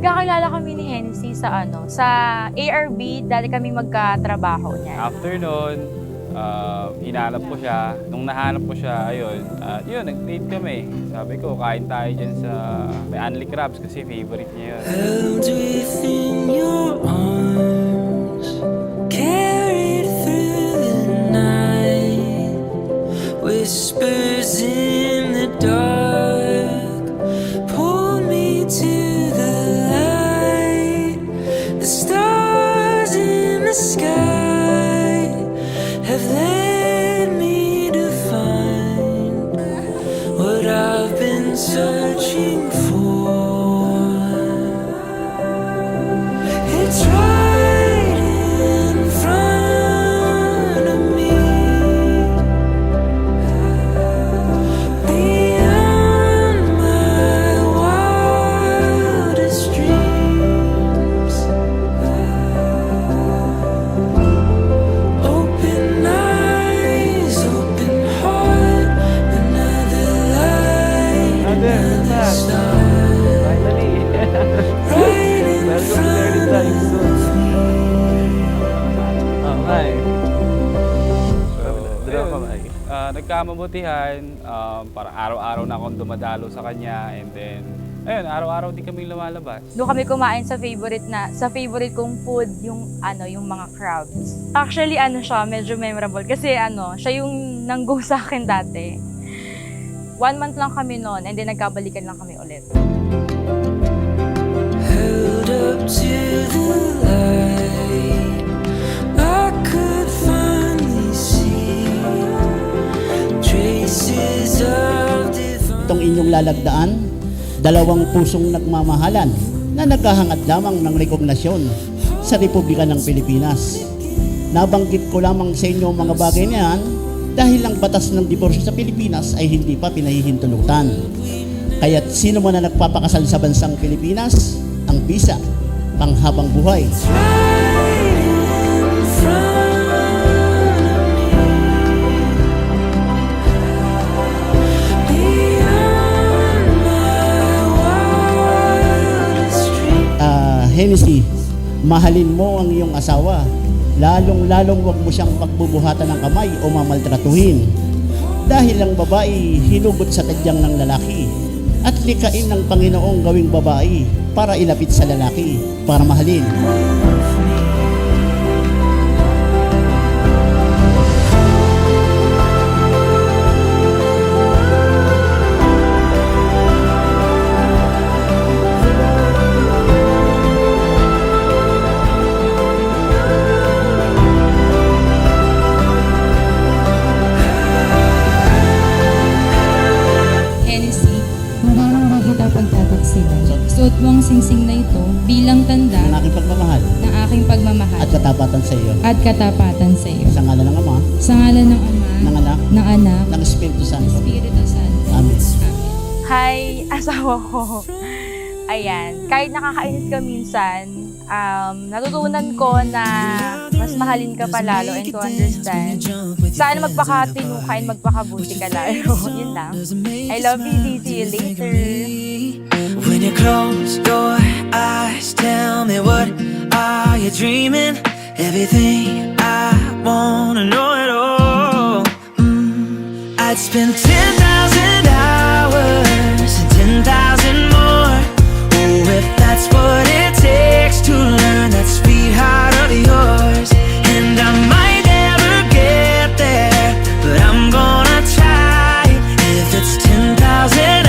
Nagkakilala kami ni Hennessy sa sa ARB, dali kami magkatrabaho niyan. After nun, hinanap ko siya. Nung nahanap ko siya, ayun, yun, nag-date kami. Sabi ko, kain tayo dyan sa may Unli Crabs kasi favorite niya yun. Held within your arms, carried through the night, whispers in the dark, pull me to the light. The stars in the sky have led me to find what I've been searching for. It's right in front of me, beyond my wildest dreams. Open eyes, open heart, another light, another star. Finally! Right in front of me. Okay. Nagkamabutihan, parang araw-araw na akong dumadalo sa kanya, and then, ayun, araw-araw din kami lumalabas. Doon kami kumain sa favorite kong food, yung yung mga crabs. Actually siya, medyo memorable kasi siya yung nanggo sa akin dati. 1 month lang kami noon, and then nagkabalikan lang kami ulit. Held up to the light, I could finally see traces of divine. Itong inyong lalagdaan, dalawang pusong nagmamahalan na naghahangad lamang ng rekognasyon sa Republika ng Pilipinas. Nabanggit ko lamang sa inyo ang mga bagay na yan dahil ang batas ng diborsyo sa Pilipinas ay hindi pa pinahihintulutan. Kaya't sino man na nagpapakasal sa bansang Pilipinas, ang bisa, panghabang buhay. Right in front of me, beyond my wildest dreams. Hennessy, mahalin mo ang iyong asawa. Lalong-lalong wag mo siyang pagbubuhatan ng kamay o mamaltratuhin. Dahil ang babae hinugot sa tadyang ng lalaki at likain ng Panginoong gawing babae para ilapit sa lalaki, para mahalin. Hennessy, hindi kita pagtataksilan. Suot mo ang singsing na ito bilang tanda Ang aking pagmamahal ng aking pagmamahal at katapatan sa iyo. at katapatan sa iyo. Sa ngalan ng Ama, Sa ngalan ng Ama, ng Anak, ng Anak, ng Espiritu Santo. Espiritu Santo. Amen. Amen. Hi, asawa ko. Ayan, kahit nakakainis ka minsan, natutunan ko na mas mahalin ka pa lalo and to understand. Saan magpakatinuka and magpakabuti ka lalo. Yun lang. I love you, see you later. When you close your eyes, tell me what are you dreaming? Everything I wanna know it all. I'd spend 10,000 hours and 10,000 more. Oh, if that's what it takes to learn that sweetheart of yours. And I might never get there, but I'm gonna try. If it's 10,000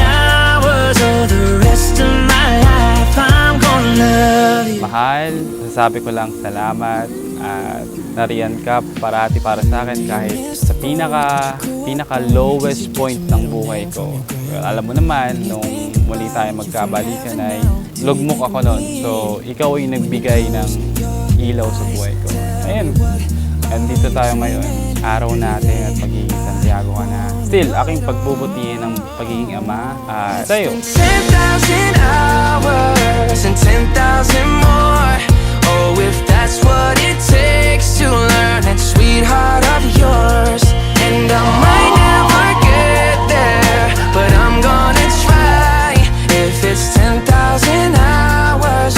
hours or the rest of my life, I'm gonna love you. Mahal, sasabi ko lang salamat at nariyan ka parati para sa akin kahit sa pinaka lowest point ng buhay ko. Well, alam mo naman, nung muli tayo magkabalikan ay lugmok ako noon. So, ikaw ay nagbigay ng ilaw sa buhay ko. Ayun, andito tayo ngayon. Araw natin at magiging Santiago ka na. Still, aking pagbubutihin ng pagiging ama at sa'yo. 10,000 hours and 10,000 more. Oh, if that's what it takes to learn that sweetheart of yours. And I might never get there, but I'm gonna try. If it's 10,000 hours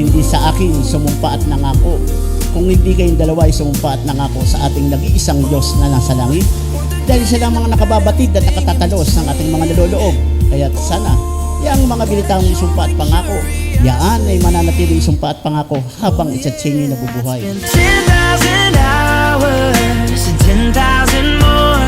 hindi sa akin sumumpa at nangako, kung hindi kayong dalawa ay sumumpa at nangako sa ating nag-iisang Diyos na nasa langit. Dahil sila ang mga nakababatid at nakatatalos ng ating mga naloloob. Kaya sana, yang mga binitang sumpa at pangako, yaan ay mananatiling sumpa at pangako habang isa't sa inyo'y nabubuhay. 10,000 hours and 10,000 more.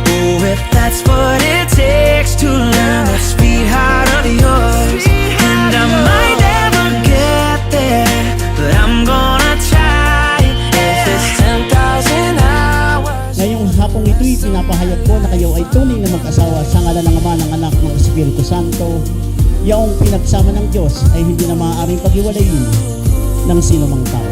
Oh, if that's what it takes to learn that sweetheart of yours. And I might never get there, but I'm gonna try. If it's 10,000 hours. Ngayong hapong ito'y pinapahayag ko na kayo ay tunay na mag-asawa sa ngalan ng Ama, ng Anak, ng Espiritu Santo. Yaong pinagsama ng Diyos ay hindi na maaaring paghiwalayin ng sino mang tao.